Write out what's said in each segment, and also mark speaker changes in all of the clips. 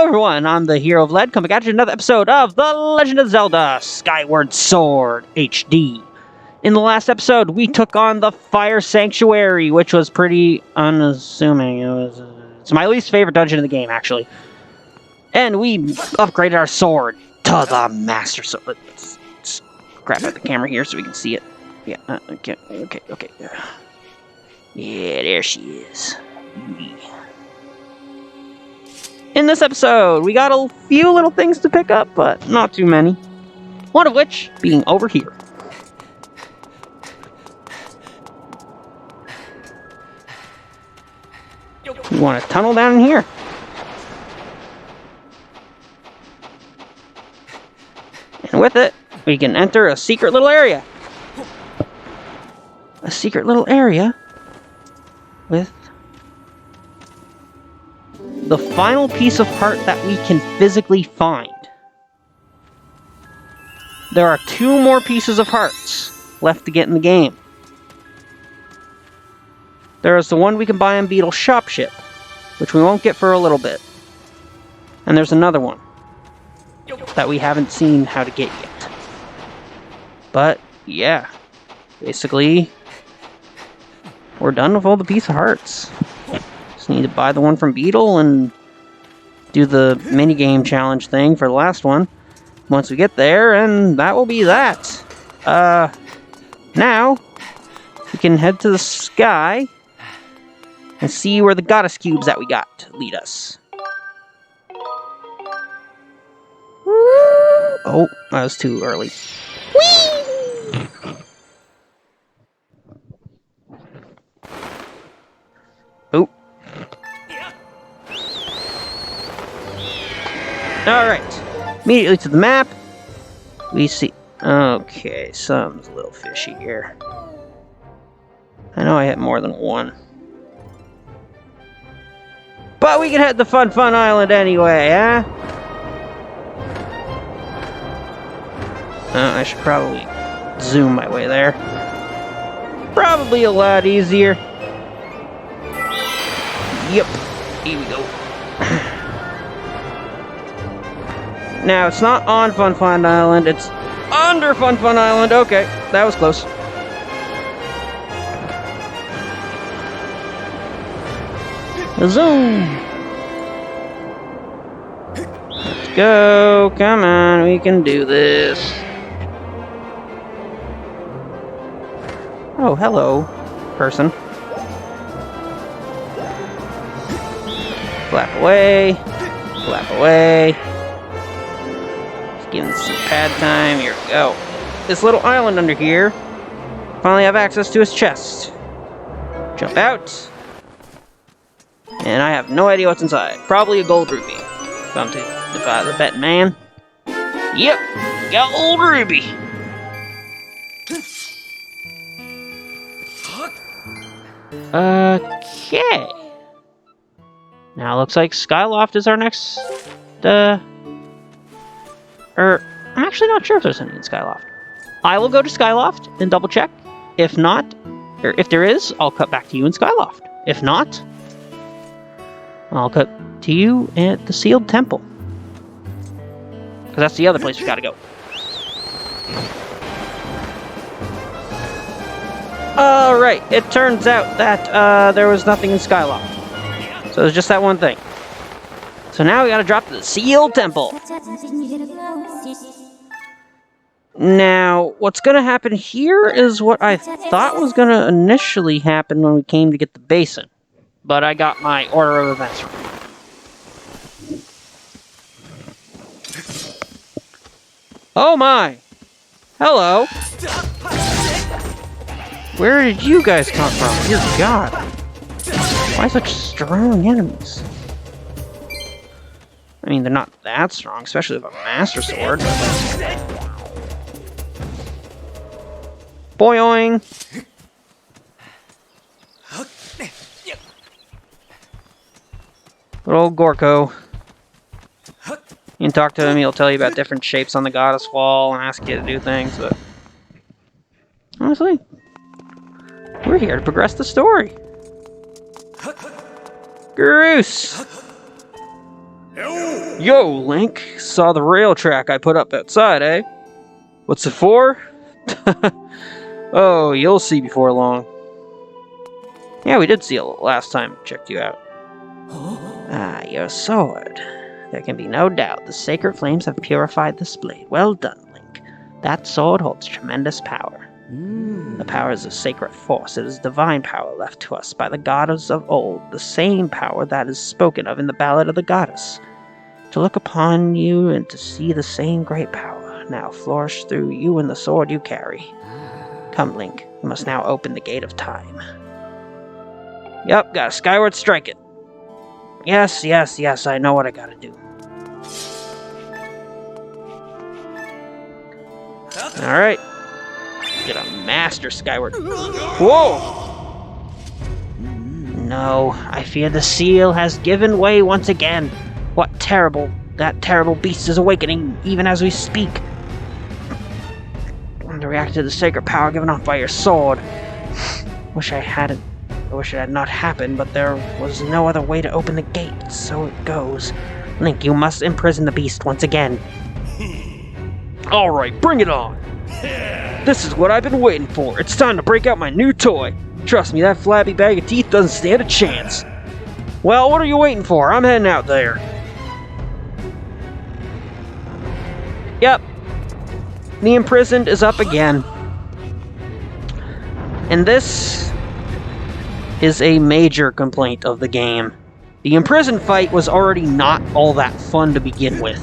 Speaker 1: everyone, I'm the Hero of Lead, coming at you another episode of The Legend of Zelda Skyward Sword HD. In the last episode, we took on the Fire Sanctuary, which was pretty unassuming. It's my least favorite dungeon in the game, actually. And we upgraded our sword to the Master Sword. Let's grab out the camera here so we can see it. Yeah, okay. Yeah, there she is. In this episode, we got a few little things to pick up, but not too many. One of which being over here. We want to tunnel down in here. And with it, we can enter a secret little area. A secret little area with the final piece of heart that we can physically find. There are 2 more pieces of hearts left to get in the game. There is the one we can buy on Beetle's shop ship, which we won't get for a little bit. And there's another one that we haven't seen how to get yet. But, yeah. Basically, we're done with all the piece of hearts. Just need to buy the one from Beetle and do the minigame challenge thing for the last one. Once we get there, and that will be that. Now, we can head to the sky and see where the goddess cubes that we got lead us. Oh, that was too early. Whee! Oh. Alright. Immediately to the map. We see... Okay, something's a little fishy here. I know I hit more than one. But we can head to Fun Island anyway, huh? I should probably zoom my way there. Probably a lot easier. Yep. Here we go. Now, it's not on Fun Island, it's under Fun Island. Okay, that was close. Zoom! Let's go, come on, we can do this. Oh, hello, person. Flap away, flap away. Let's give him some pad time, here we go. This little island under here, finally have access to his chest. Jump out. And I have no idea what's inside. Probably a gold ruby. If I'm the betting man. Yep, gold ruby. Okay. Now it looks like Skyloft is our next. I'm actually not sure if there's any in Skyloft. I will go to Skyloft and double check. If not, or if there is, I'll cut back to you in Skyloft. If not, I'll cut to you at the Sealed Temple. Because that's the other place we gotta go. Alright, it turns out that there was nothing in Skyloft. So there's just that one thing. So now we gotta drop to the Sealed Temple. Now, what's gonna happen here is what I thought was gonna initially happen when we came to get the basin. But I got my order of events wrong. Oh my! Hello! Where did you guys come from? Dear God! Why such strong enemies? I mean, they're not that strong, especially with a Master Sword. Boing! Good old Gorko. You can talk to him, he'll tell you about different shapes on the goddess wall and ask you to do things, but... honestly, we're here to progress the story. Groose! Yo, Link, saw the rail track I put up outside, eh? What's it for? Oh, you'll see before long. Yeah, we did see it last time we checked you out. Ah, your sword. There can be no doubt the sacred flames have purified this blade. Well done, Link. That sword holds tremendous power. The power is a sacred force. It is divine power left to us by the goddess of old, the same power that is spoken of in the Ballad of the Goddess. To look upon you and to see the same great power now flourish through you and the sword you carry. Come, Link, you must now open the gate of time. Yup, gotta Skyward strike it. Yes, I know what I gotta do. Alright. Get a master Skyward. Whoa! No, I fear the seal has given way once again. That terrible beast is awakening, even as we speak. To react to the sacred power given off by your sword. Wish it had not happened, but there was no other way to open the gate, so it goes. Link, you must imprison the beast once again. Alright, bring it on! This is what I've been waiting for. It's time to break out my new toy. Trust me, that flabby bag of teeth doesn't stand a chance. Well, what are you waiting for? I'm heading out there. Yep. The imprisoned is up again. And this is a major complaint of the game. The imprisoned fight was already not all that fun to begin with.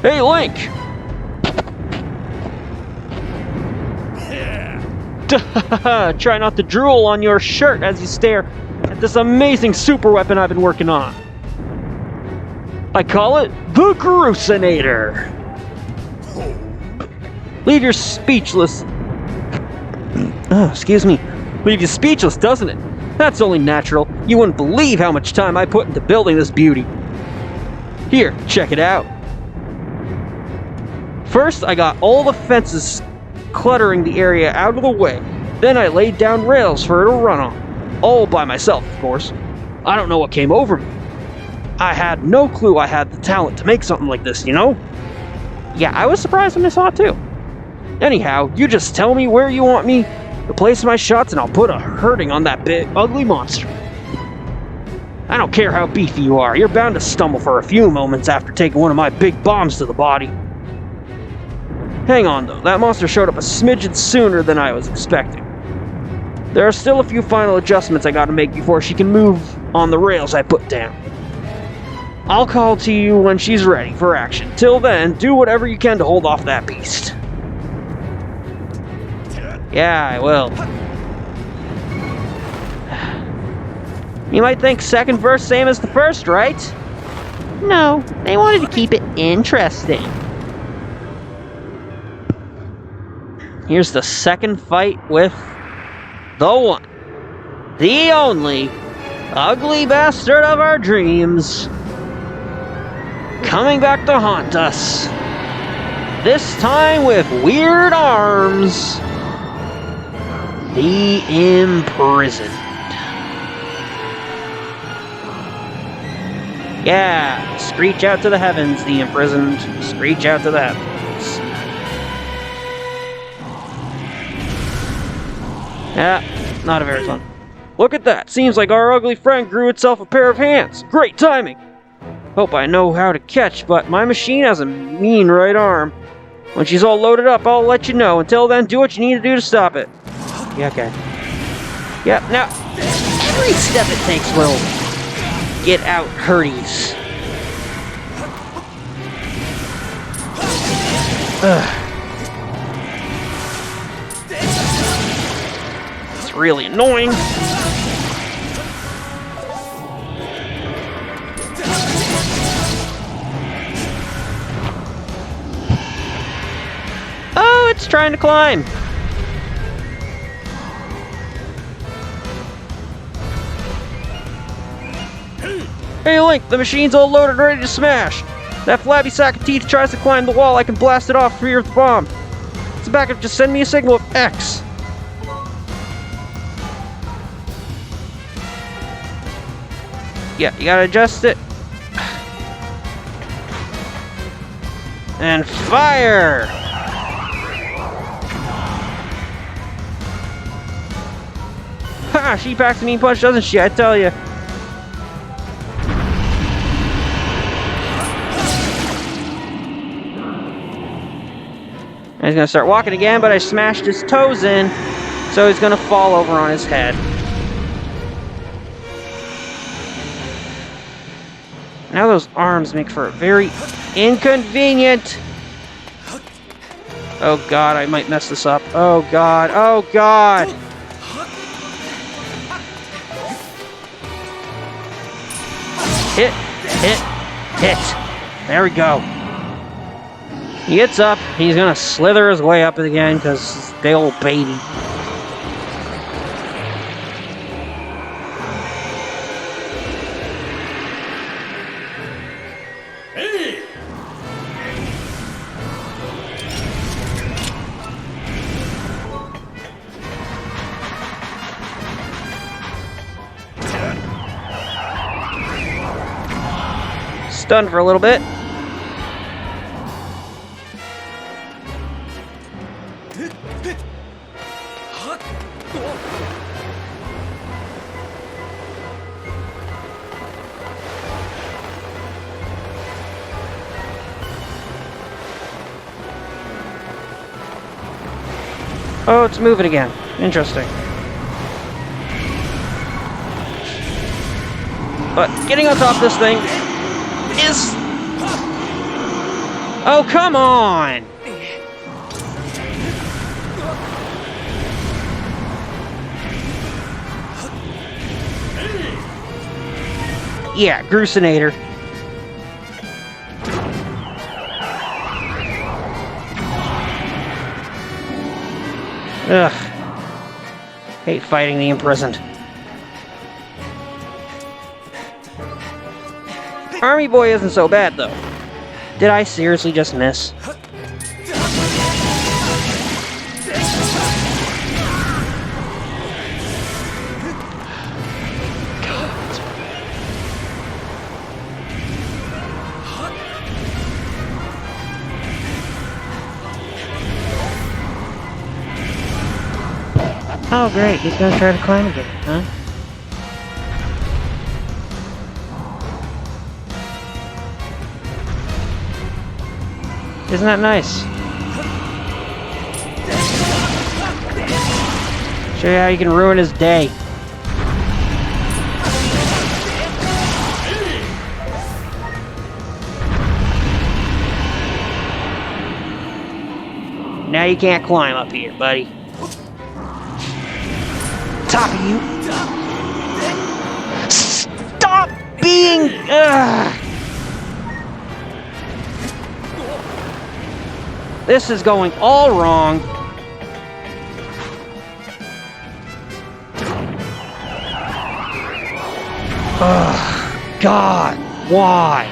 Speaker 1: Hey, Link! Try not to drool on your shirt as you stare at this amazing super weapon I've been working on. I call it the Grucinator. Leave you speechless. Excuse me. Leave you speechless, doesn't it? That's only natural. You wouldn't believe how much time I put into building this beauty. Here, check it out. First, I got all the fences cluttering the area out of the way. Then I laid down rails for her to run on. All by myself, of course. I don't know what came over me. I had no clue I had the talent to make something like this, you know? Yeah, I was surprised when I saw it too. Anyhow, you just tell me where you want me to place my shots and I'll put a hurting on that big, ugly monster. I don't care how beefy you are, you're bound to stumble for a few moments after taking one of my big bombs to the body. Hang on though, that monster showed up a smidgen sooner than I was expecting. There are still a few final adjustments I gotta make before she can move on the rails I put down. I'll call to you when she's ready for action. Till then, do whatever you can to hold off that beast. Yeah, I will. You might think second verse same as the first, right? No, they wanted to keep it interesting. Here's the second fight with the one, the only, ugly bastard of our dreams, coming back to haunt us. This time with weird arms. The Imprisoned. Yeah, screech out to the heavens, the Imprisoned. Screech out to the heavens. Yeah, not a very fun. Look at that. Seems like our ugly friend grew itself a pair of hands. Great timing. Hope I know how to catch, but my machine has a mean right arm. When she's all loaded up, I'll let you know. Until then, do what you need to do to stop it. Yeah, okay. Yep, now, every step it takes will get out hurties. It's really annoying. Oh, it's trying to climb. Hey Link, the machine's all loaded and ready to smash. That flabby sack of teeth tries to climb the wall, I can blast it off for your bomb. It's back up, just send me a signal of X. Yeah, you gotta adjust it. And fire! Ha! She packs a mean punch, doesn't she? I tell you. And he's gonna start walking again, but I smashed his toes in, so he's gonna fall over on his head. Now those arms make for a very inconvenient... Oh god, I might mess this up. Oh god, oh god! Hit, hit, hit. There we go. He gets up, he's gonna slither his way up again, because he's a big old baby. Stunned for a little bit. Oh, it's moving again. Interesting. But getting on top of this thing is... Oh, come on! Yeah, Grucinator. Ugh. Hate fighting the imprisoned. Army Boy isn't so bad, though. Did I seriously just miss? Oh great, he's gonna try to climb again, huh? Isn't that nice? Show you how you can ruin his day. Now you can't climb up here, buddy. Top of you. Stop being... This is going all wrong. Ugh, God, why?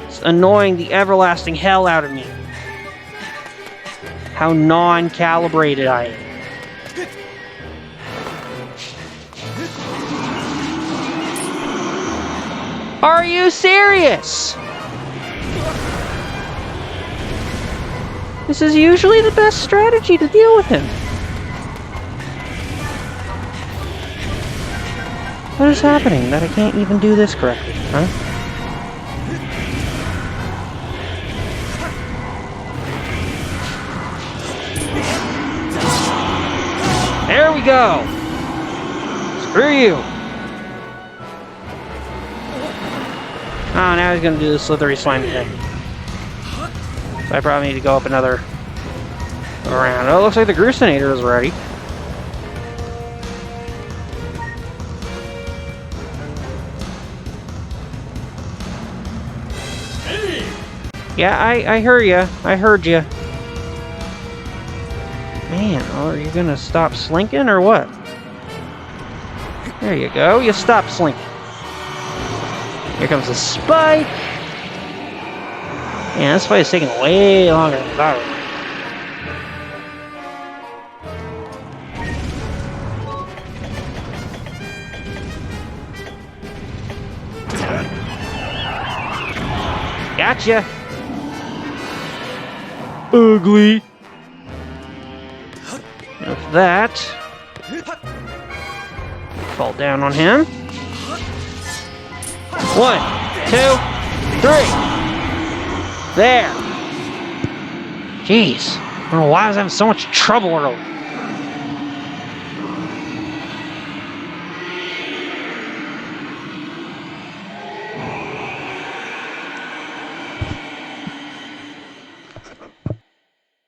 Speaker 1: It's annoying the everlasting hell out of me. How non-calibrated I am. Are you serious? This is usually the best strategy to deal with him. What is happening that I can't even do this correctly, huh? There we go! Screw you! Oh, now he's gonna do the slithery slime thing. So I probably need to go up another round. Oh, it looks like the Grucinator is ready. Yeah, I heard ya. I heard ya. Man, are you gonna stop slinking or what? There you go. You stop slinking. Here comes the spike. Man, this fight is taking way longer than I thought it Gotcha! Ugly! With that, fall down on him. 1, 2, 3! There! Jeez, I don't know why I was having so much trouble earlier.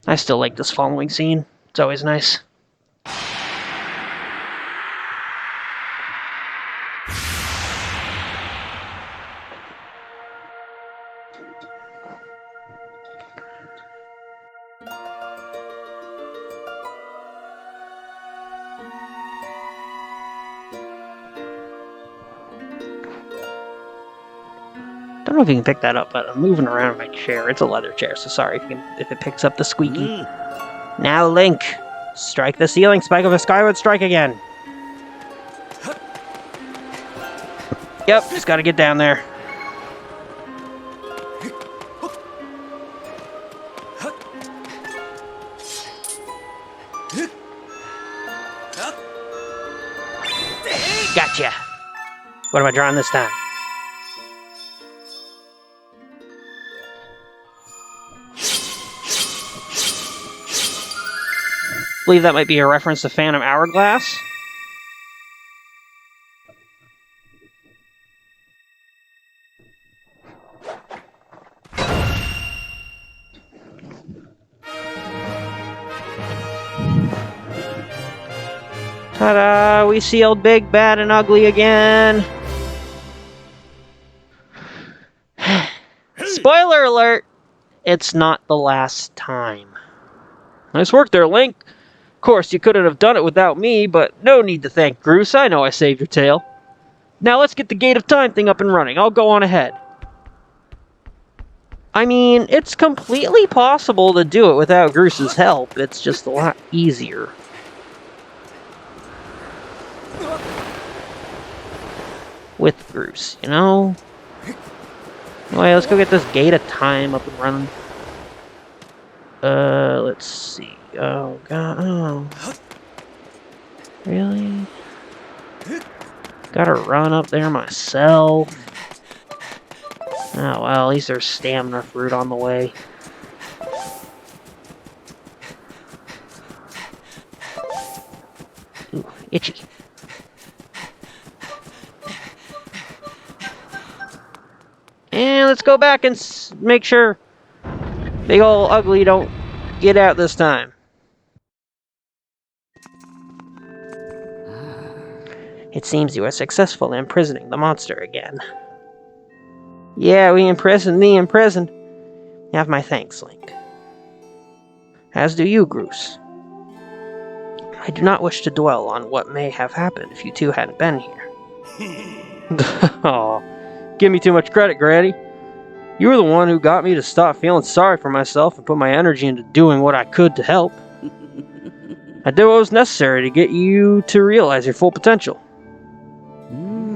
Speaker 1: I still like this following scene. It's always nice. I don't know if you can pick that up, but I'm moving around in my chair. It's a leather chair, so sorry if it picks up the squeaky. Now, Link, strike the ceiling spike of a Skyward strike again. Yep, just gotta get down there. Gotcha. What am I drawing this time? I believe that might be a reference to Phantom Hourglass. Ta-da! We sealed Big, Bad, and Ugly again! Spoiler alert! It's not the last time. Nice work there, Link. Of course, you couldn't have done it without me, but no need to thank Groose. I know I saved your tail. Now let's get the Gate of Time thing up and running. I'll go on ahead. I mean, it's completely possible to do it without Groose's help. It's just a lot easier. With Groose, you know? Anyway, let's go get this Gate of Time up and running. Let's see. Oh, God. Oh. Really? Gotta run up there myself. Oh, well, at least there's stamina fruit on the way. Ooh, itchy. And let's go back and make sure Big ol' Ugly don't get out this time. It seems you are successful in imprisoning the monster again. Yeah, we imprisoned the imprisoned. You have my thanks, Link. As do you, Groose. I do not wish to dwell on what may have happened if you two hadn't been here. Aw, give me too much credit, Granny. You were the one who got me to stop feeling sorry for myself and put my energy into doing what I could to help. I did what was necessary to get you to realize your full potential.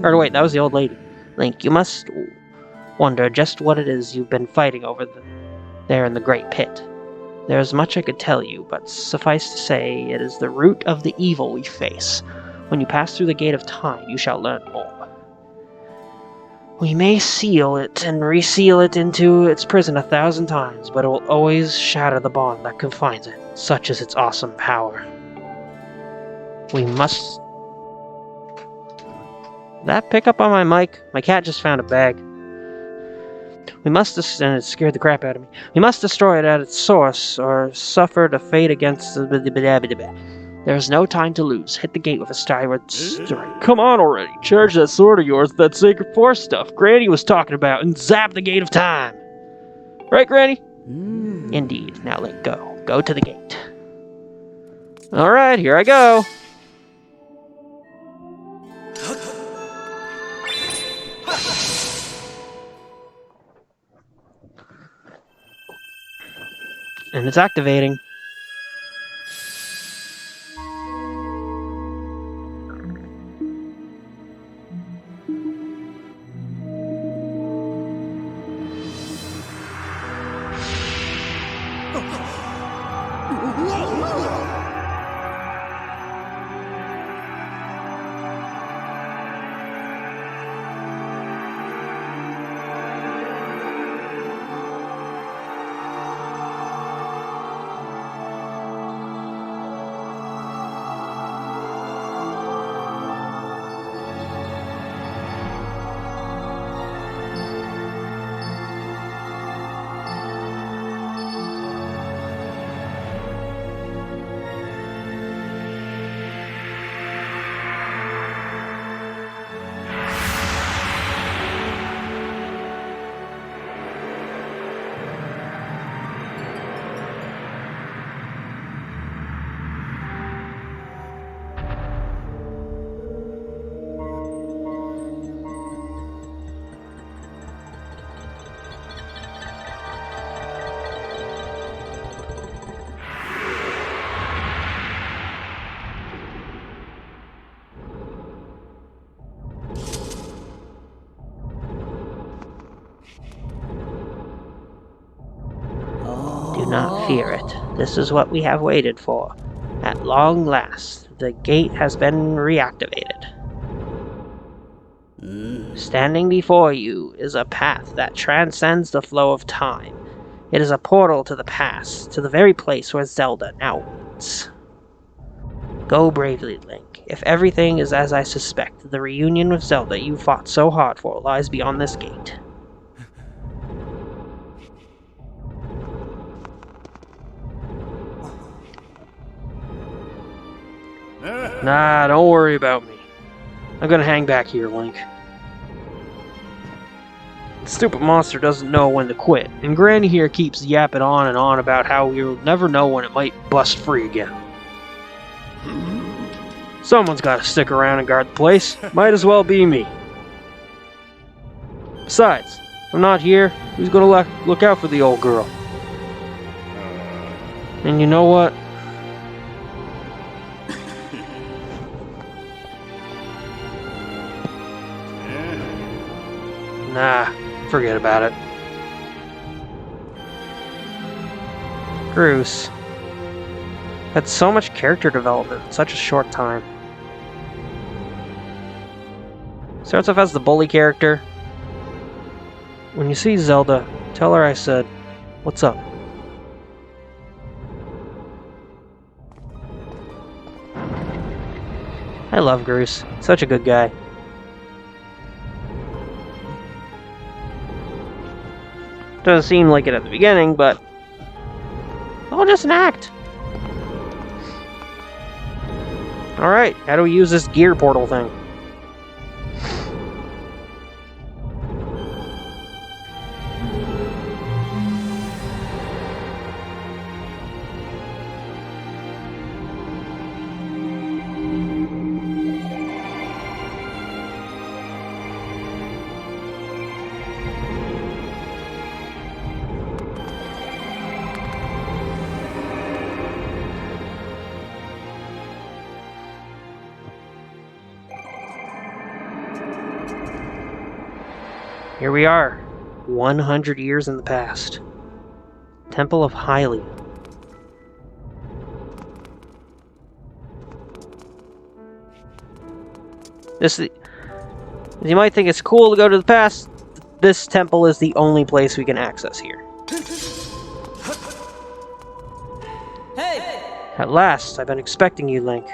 Speaker 1: Or wait, that was the old lady. Link, you must wonder just what it is you've been fighting over there in the Great Pit. There is much I could tell you, but suffice to say, it is the root of the evil we face. When you pass through the Gate of Time, you shall learn more. We may seal it and reseal it into its prison 1,000 times, but it will always shatter the bond that confines it, such is its awesome power. We must... Did that pick up on my mic? My cat just found a bag. We must, and it scared the crap out of me. We must destroy it at its source, or suffer the fate against the... There is no time to lose. Hit the gate with a skyward strike. Come on already. Charge that sword of yours with that sacred force stuff Granny was talking about and zap the Gate of Time. Right, Granny? Indeed. Now let go. Go to the gate. Alright, here I go. And it's activating. not fear it. This is what we have waited for. At long last, the gate has been reactivated. Standing before you is a path that transcends the flow of time. It is a portal to the past, to the very place where Zelda now waits. Go bravely, Link. If everything is as I suspect, the reunion with Zelda you fought so hard for lies beyond this gate. Nah, don't worry about me. I'm gonna hang back here, Link. The stupid monster doesn't know when to quit, and Granny here keeps yapping on and on about how we'll never know when it might bust free again. Someone's gotta stick around and guard the place. Might as well be me. Besides, if I'm not here, who's gonna look out for the old girl? And you know what? Nah, forget about it. Bruce had so much character development in such a short time. Starts off as the bully character. When you see Zelda, tell her I said, "What's up?" I love Bruce. Such a good guy. Doesn't seem like it at the beginning, but all just an act. Alright, how do we use this gear portal thing? Here we are, 100 years in the past. Temple of Hylia. You might think it's cool to go to the past. This temple is the only place we can access here. Hey! At last, I've been expecting you, Link.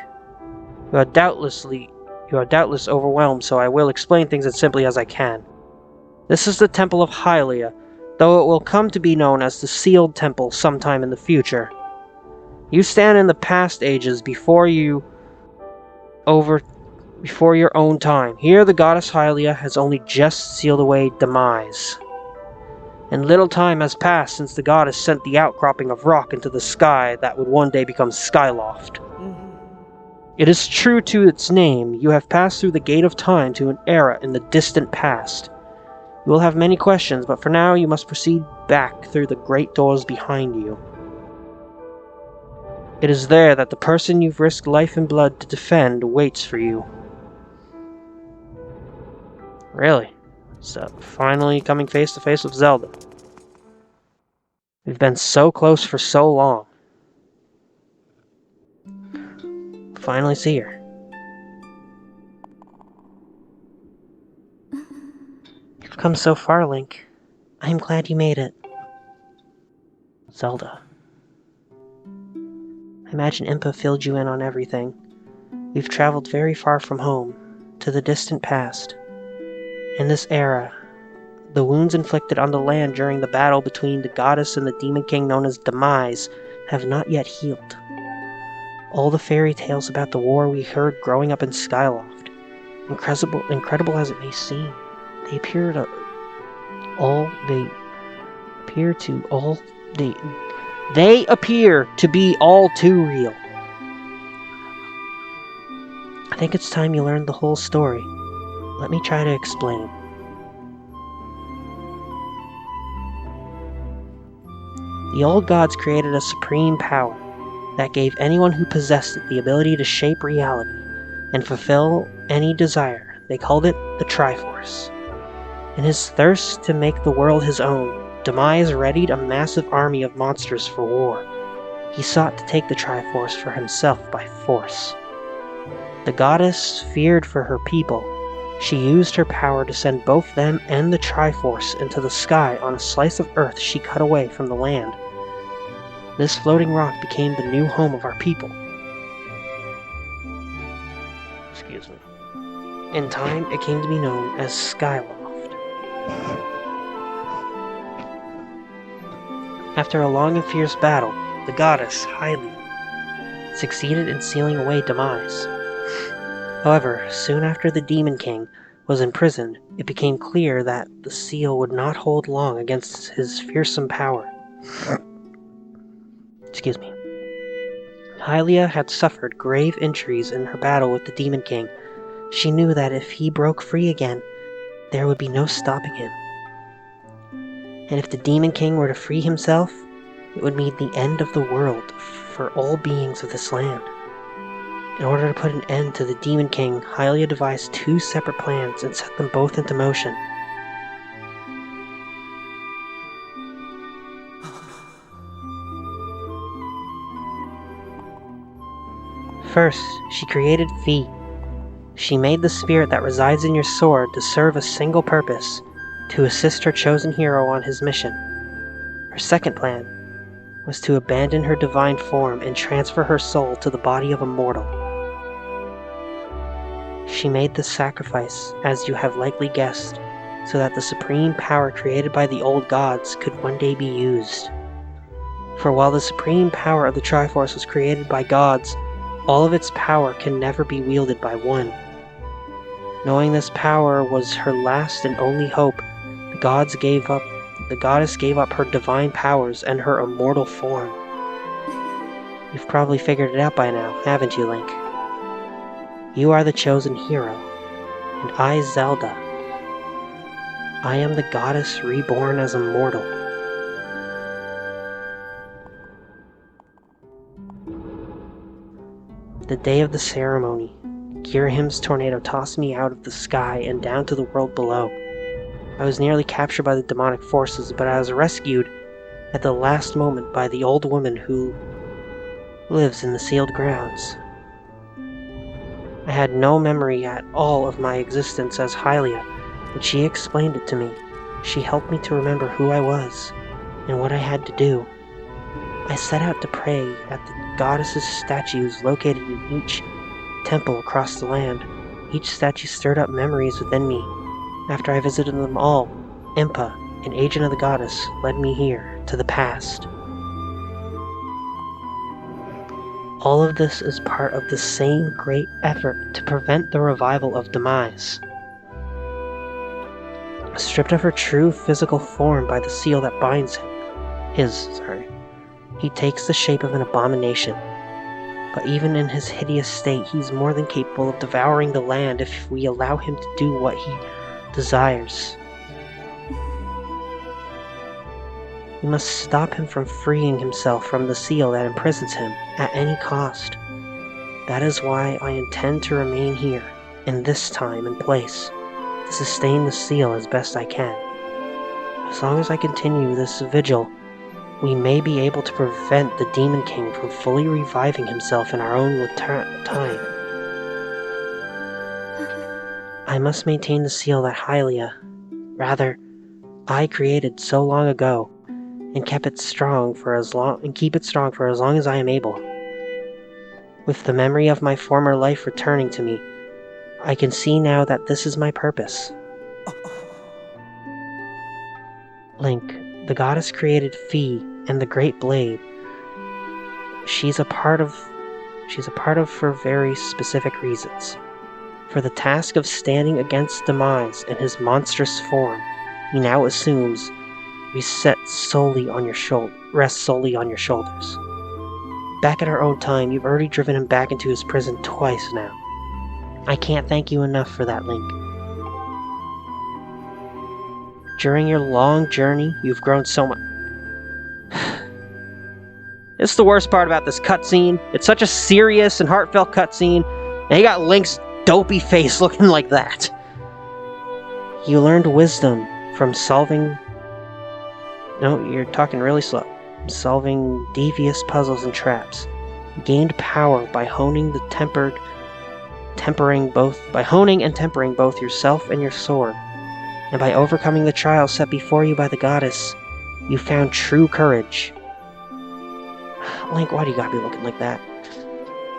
Speaker 1: You are doubtless overwhelmed, so I will explain things as simply as I can. This is the Temple of Hylia, though it will come to be known as the Sealed Temple sometime in the future. You stand in the past ages before your own time. Here the goddess Hylia has only just sealed away demise. And little time has passed since the goddess sent the outcropping of rock into the sky that would one day become Skyloft. It is true to its name, you have passed through the gate of time to an era in the distant past. You will have many questions, but for now you must proceed back through the great doors behind you. It is there that the person you've risked life and blood to defend waits for you. Really? So, finally coming face to face with Zelda. We've been so close for so long. Finally see her. You've come so far, Link. I am glad you made it. Zelda. I imagine Impa filled you in on everything. We've traveled very far from home, to the distant past. In this era, the wounds inflicted on the land during the battle between the goddess and the demon king known as Demise have not yet healed. All the fairy tales about the war we heard growing up in Skyloft, incredible as it may seem, they appear to be all too real. I think it's time you learned the whole story. Let me try to explain. The old gods created a supreme power that gave anyone who possessed it the ability to shape reality and fulfill any desire. They called it the Triforce. In his thirst to make the world his own, Demise readied a massive army of monsters for war. He sought to take the Triforce for himself by force. The goddess feared for her people. She used her power to send both them and the Triforce into the sky on a slice of earth she cut away from the land. This floating rock became the new home of our people. Excuse me. In time, it came to be known as Skyward. After a long and fierce battle, the goddess, Hylia, succeeded in sealing away Demise. However, soon after the Demon King was imprisoned, it became clear that the seal would not hold long against his fearsome power. Excuse me. Hylia had suffered grave injuries in her battle with the Demon King. She knew that if he broke free again, there would be no stopping him. And if the Demon King were to free himself, it would mean the end of the world for all beings of this land. In order to put an end to the Demon King, Hylia devised 2 separate plans and set them both into motion. First, she created Fi. She made the spirit that resides in your sword to serve a single purpose, to assist her chosen hero on his mission. Her second plan was to abandon her divine form and transfer her soul to the body of a mortal. She made this sacrifice, as you have likely guessed, so that the supreme power created by the old gods could one day be used. For while the supreme power of the Triforce was created by gods, all of its power can never be wielded by one. Knowing this power was her last and only hope, the goddess gave up her divine powers and her immortal form. You've probably figured it out by now, haven't you, Link? You are the chosen hero, and I, Zelda. I am the goddess reborn as a mortal. The day of the ceremony, Girahim's tornado tossed me out of the sky and down to the world below. I was nearly captured by the demonic forces, but I was rescued at the last moment by the old woman who lives in the sealed grounds. I had no memory at all of my existence as Hylia, but she explained it to me. She helped me to remember who I was and what I had to do. I set out to pray at the goddess's statues located in each temple across the land. Each statue stirred up memories within me. After I visited them all, Impa, an agent of the goddess, led me here, to the past. All of this is part of the same great effort to prevent the revival of Demise. Stripped of her true physical form by the seal that binds him, he takes the shape of an abomination. But even in his hideous state, he's more than capable of devouring the land if we allow him to do what he desires. We must stop him from freeing himself from the seal that imprisons him at any cost. That is why I intend to remain here, in this time and place, to sustain the seal as best I can. As long as I continue this vigil, we may be able to prevent the Demon King from fully reviving himself in our own time. I must maintain the seal that I created so long ago, and keep it strong for as long as I am able. With the memory of my former life returning to me, I can see now that this is my purpose. Link, the goddess created Fi and the Great Blade. She's a part of for very specific reasons. For the task of standing against Demise in his monstrous form, he now assumes rests solely on your shoulders. Back at our own time, you've already driven him back into his prison twice now. I can't thank you enough for that, Link. During your long journey, you've grown so much. This is the worst part about this cutscene. It's such a serious and heartfelt cutscene, and you got Link's dopey face looking like that. You learned wisdom from solving No, you're talking really slow. Solving devious puzzles and traps. Gained power by honing and tempering both yourself and your sword. And by overcoming the trials set before you by the goddess, you found true courage. Link, why do you gotta be looking like that?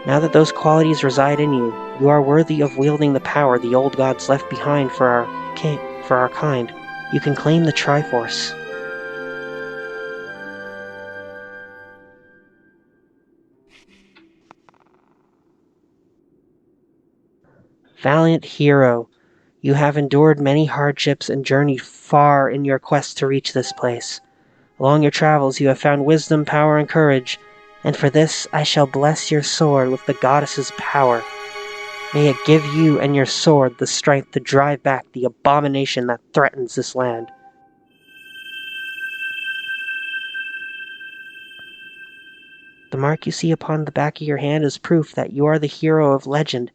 Speaker 1: Now that those qualities reside in you, you are worthy of wielding the power the old gods left behind for our kind. You can claim the Triforce. Valiant hero, you have endured many hardships and journeyed far in your quest to reach this place. Along your travels you have found wisdom, power, and courage, and for this I shall bless your sword with the goddess's power. May it give you and your sword the strength to drive back the abomination that threatens this land. The mark you see upon the back of your hand is proof that you are the hero of legend,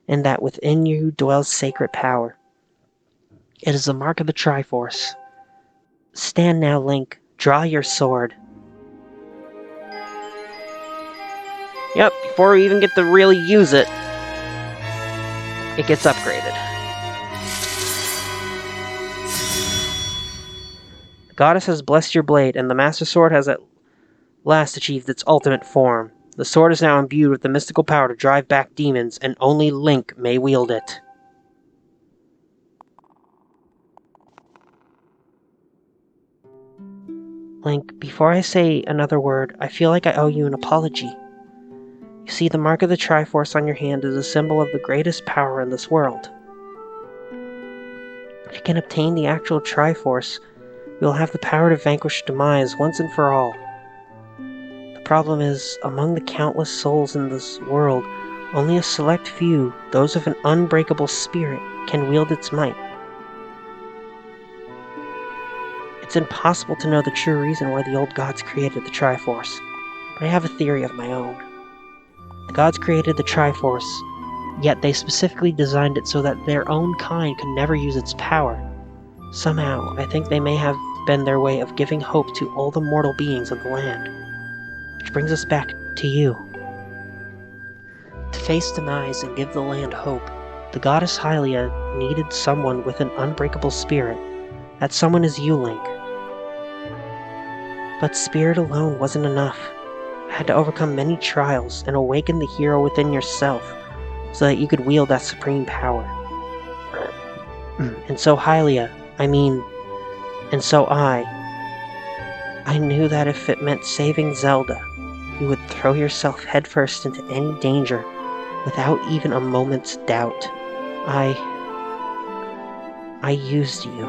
Speaker 1: and that within you dwells sacred power. It is the mark of the Triforce. Stand now, Link. Draw your sword. Yep, before we even get to really use it, it gets upgraded. The goddess has blessed your blade, and the Master Sword has at last achieved its ultimate form. The sword is now imbued with the mystical power to drive back demons, and only Link may wield it. Link, before I say another word, I feel like I owe you an apology. You see, the mark of the Triforce on your hand is a symbol of the greatest power in this world. If you can obtain the actual Triforce, you'll have the power to vanquish demise once and for all. The problem is, among the countless souls in this world, only a select few, those of an unbreakable spirit, can wield its might. It's impossible to know the true reason why the old gods created the Triforce, but I have a theory of my own. The gods created the Triforce, yet they specifically designed it so that their own kind could never use its power. Somehow, I think they may have been their way of giving hope to all the mortal beings of the land. Which brings us back to you. To face demise and give the land hope, the goddess Hylia needed someone with an unbreakable spirit. That someone is you, Link. But spirit alone wasn't enough. I had to overcome many trials and awaken the hero within yourself so that you could wield that supreme power. And so I knew that if it meant saving Zelda, you would throw yourself headfirst into any danger without even a moment's doubt. I used you.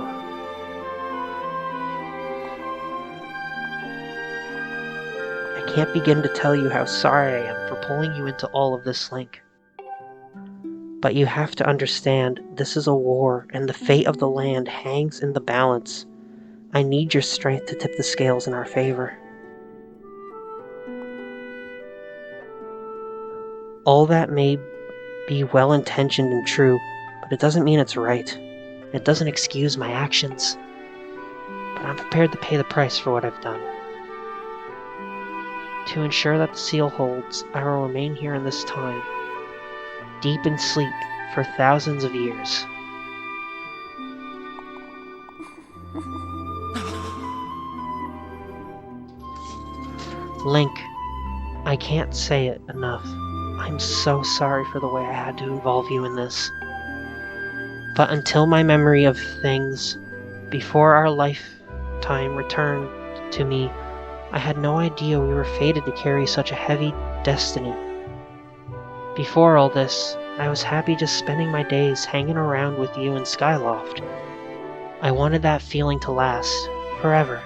Speaker 1: I can't begin to tell you how sorry I am for pulling you into all of this, Link. But you have to understand, this is a war, and the fate of the land hangs in the balance. I need your strength to tip the scales in our favor. All that may be well-intentioned and true, but it doesn't mean it's right. It doesn't excuse my actions. But I'm prepared to pay the price for what I've done. To ensure that the seal holds, I will remain here in this time, deep in sleep for thousands of years. Link, I can't say it enough. I'm so sorry for the way I had to involve you in this. But until my memory of things before our lifetime returned to me, I had no idea we were fated to carry such a heavy destiny. Before all this, I was happy just spending my days hanging around with you in Skyloft. I wanted that feeling to last forever.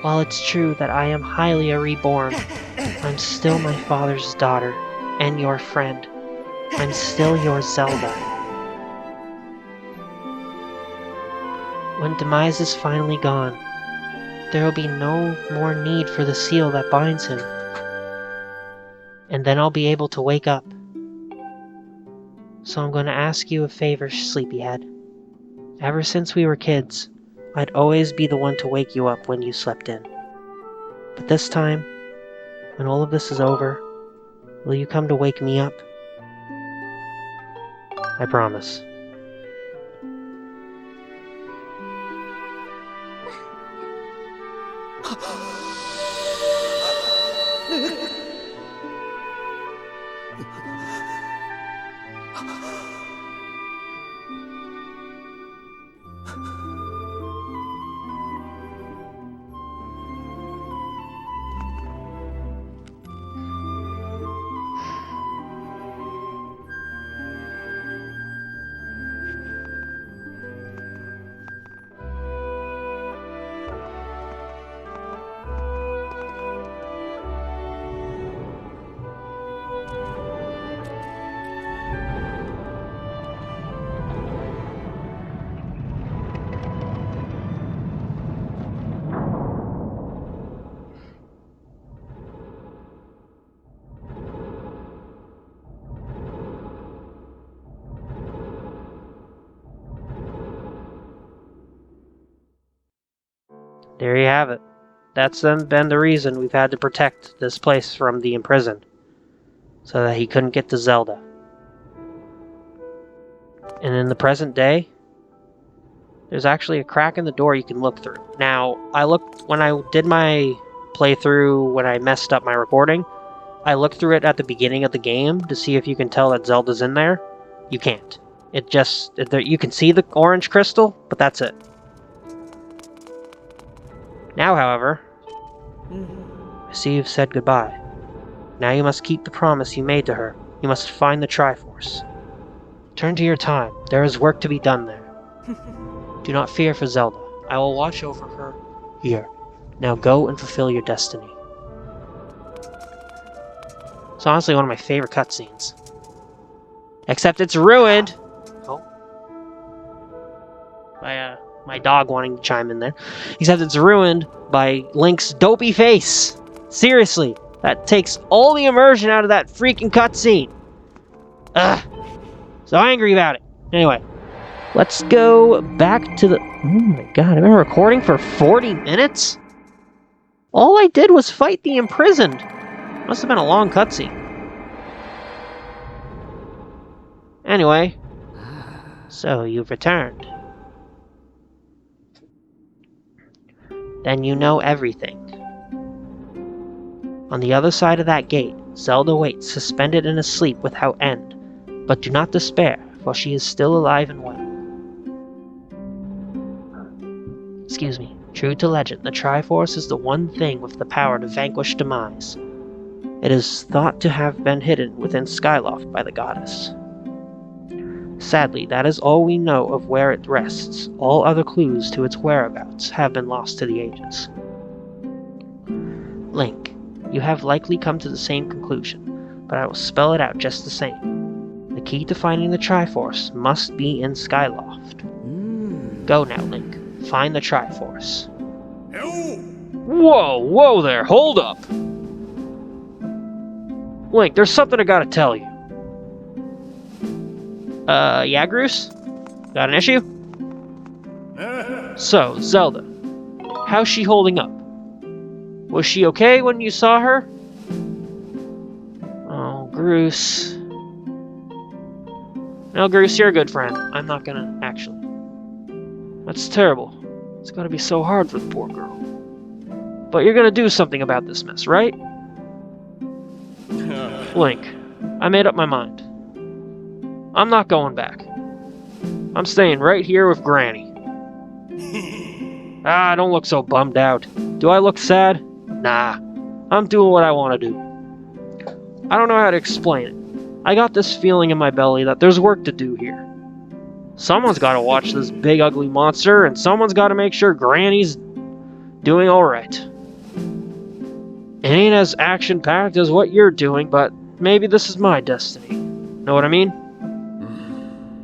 Speaker 1: While it's true that I am Hylia reborn, I'm still my father's daughter, and your friend. I'm still your Zelda. When Demise is finally gone, there will be no more need for the seal that binds him. And then I'll be able to wake up. So I'm going to ask you a favor, sleepyhead. Ever since we were kids, I'd always be the one to wake you up when you slept in. But this time, when all of this is over, will you come to wake me up? I promise. There you have it. That's been the reason we've had to protect this place from the imprisoned, so that he couldn't get to Zelda. And in the present day, there's actually a crack in the door you can look through. Now, when I did my playthrough, when I messed up my recording, I looked through it at the beginning of the game to see if you can tell that Zelda's in there. You can't. You can see the orange crystal, but that's it. Now, however, I see you've said goodbye. Now you must keep the promise you made to her. You must find the Triforce. Turn to your time. There is work to be done there. Do not fear for Zelda. I will watch over her here. Now go and fulfill your destiny. It's honestly one of my favorite cutscenes. Except it's ruined! Oh. My dog wanting to chime in there. Except it's ruined by Link's dopey face. Seriously, that takes all the immersion out of that freaking cutscene. Ugh. So angry about it. Anyway, let's go back to the... Oh my god, I've been recording for 40 minutes? All I did was fight the imprisoned. Must have been a long cutscene. Anyway, so you've returned. Then you know everything. On the other side of that gate, Zelda waits, suspended in a sleep without end. But do not despair, for she is still alive and well. Excuse me. True to legend, the Triforce is the one thing with the power to vanquish demise. It is thought to have been hidden within Skyloft by the goddess. Sadly, that is all we know of where it rests. All other clues to its whereabouts have been lost to the ages. Link, you have likely come to the same conclusion, but I will spell it out just the same. The key to finding the Triforce must be in Skyloft. Go now, Link. Find the Triforce. Whoa there, hold up! Link, there's something I gotta tell you. Yeah, Groose? Got an issue? So, Zelda, how's she holding up? Was she okay when you saw her? Oh, Groose. No, Groose, you're a good friend. I'm not gonna, actually. That's terrible. It's gotta be so hard for the poor girl. But you're gonna do something about this mess, right? Link, I made up my mind. I'm not going back. I'm staying right here with Granny. Don't look so bummed out. Do I look sad? Nah. I'm doing what I want to do. I don't know how to explain it. I got this feeling in my belly that there's work to do here. Someone's got to watch this big ugly monster, and someone's got to make sure Granny's doing alright. It ain't as action-packed as what you're doing, but maybe this is my destiny. Know what I mean?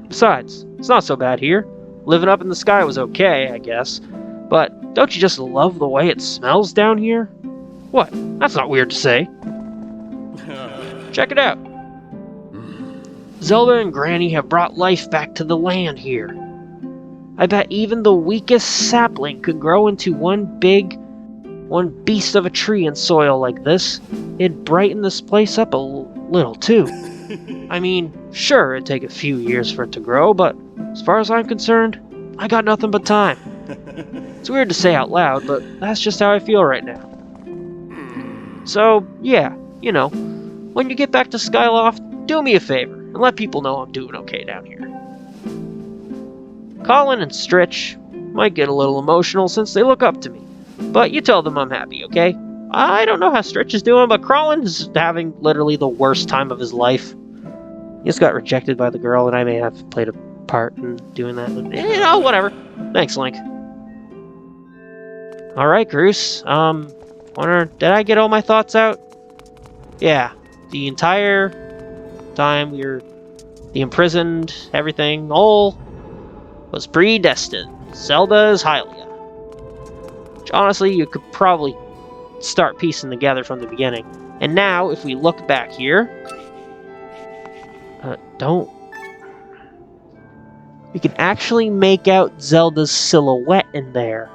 Speaker 1: Besides, it's not so bad here. Living up in the sky was okay, I guess. But don't you just love the way it smells down here? What? That's not weird to say. Check it out. Zelda and Granny have brought life back to the land here. I bet even the weakest sapling could grow into one beast of a tree in soil like this. It'd brighten this place up a little too. I mean, sure, it'd take a few years for it to grow, but as far as I'm concerned, I got nothing but time. It's weird to say out loud, but that's just how I feel right now. So, yeah, you know, when you get back to Skyloft, do me a favor and let people know I'm doing okay down here. Colin and Stritch might get a little emotional since they look up to me, but you tell them I'm happy, okay? I don't know how Stritch is doing, but Colin's having literally the worst time of his life. He just got rejected by the girl, and I may have played a part in doing that. But, you know, whatever. Thanks, Link. Alright, Groose. Did I get all my thoughts out? Yeah. The entire time the imprisoned, everything, all was predestined. Zelda is Hylia. Which, honestly, you could probably start piecing together from the beginning. And now, if we look back here... we can actually make out Zelda's silhouette in there,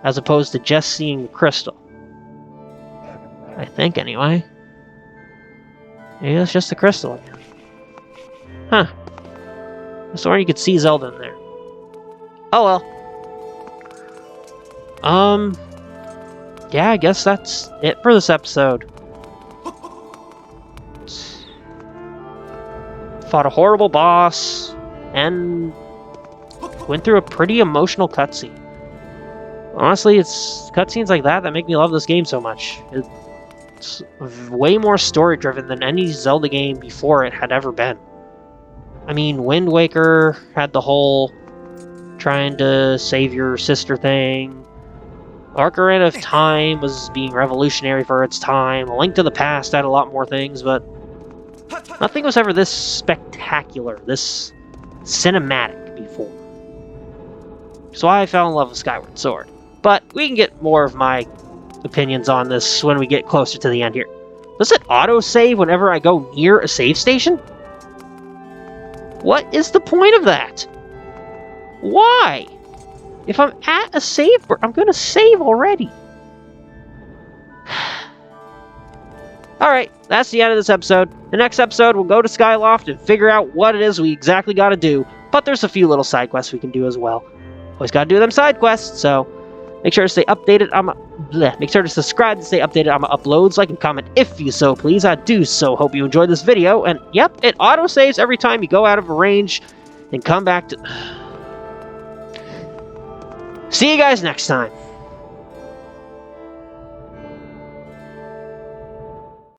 Speaker 1: as opposed to just seeing the crystal. I think, anyway. Maybe that's just the crystal again. Huh. I was wondering you could see Zelda in there. Oh well. Yeah, I guess that's it for this episode. Fought a horrible boss, and went through a pretty emotional cutscene. Honestly, it's cutscenes like that make me love this game so much. It's way more story-driven than any Zelda game before it had ever been. I mean, Wind Waker had the whole trying to save your sister thing. Ocarina of Time was being revolutionary for its time. A Link to the Past had a lot more things, but nothing was ever this spectacular, this cinematic before. So I fell in love with Skyward Sword. But we can get more of my opinions on this when we get closer to the end here. Does it auto-save whenever I go near a save station? What is the point of that? Why? If I'm at a save, I'm gonna save already. Alright, that's the end of this episode. The next episode, we'll go to Skyloft and figure out what it is we exactly gotta do. But there's a few little side quests we can do as well. Always gotta do them side quests, so make sure to stay updated on my... Make sure to subscribe to stay updated on my uploads, like and comment if you so please. I do so hope you enjoyed this video, and yep, it auto-saves every time you go out of a range and come back to... See you guys next time.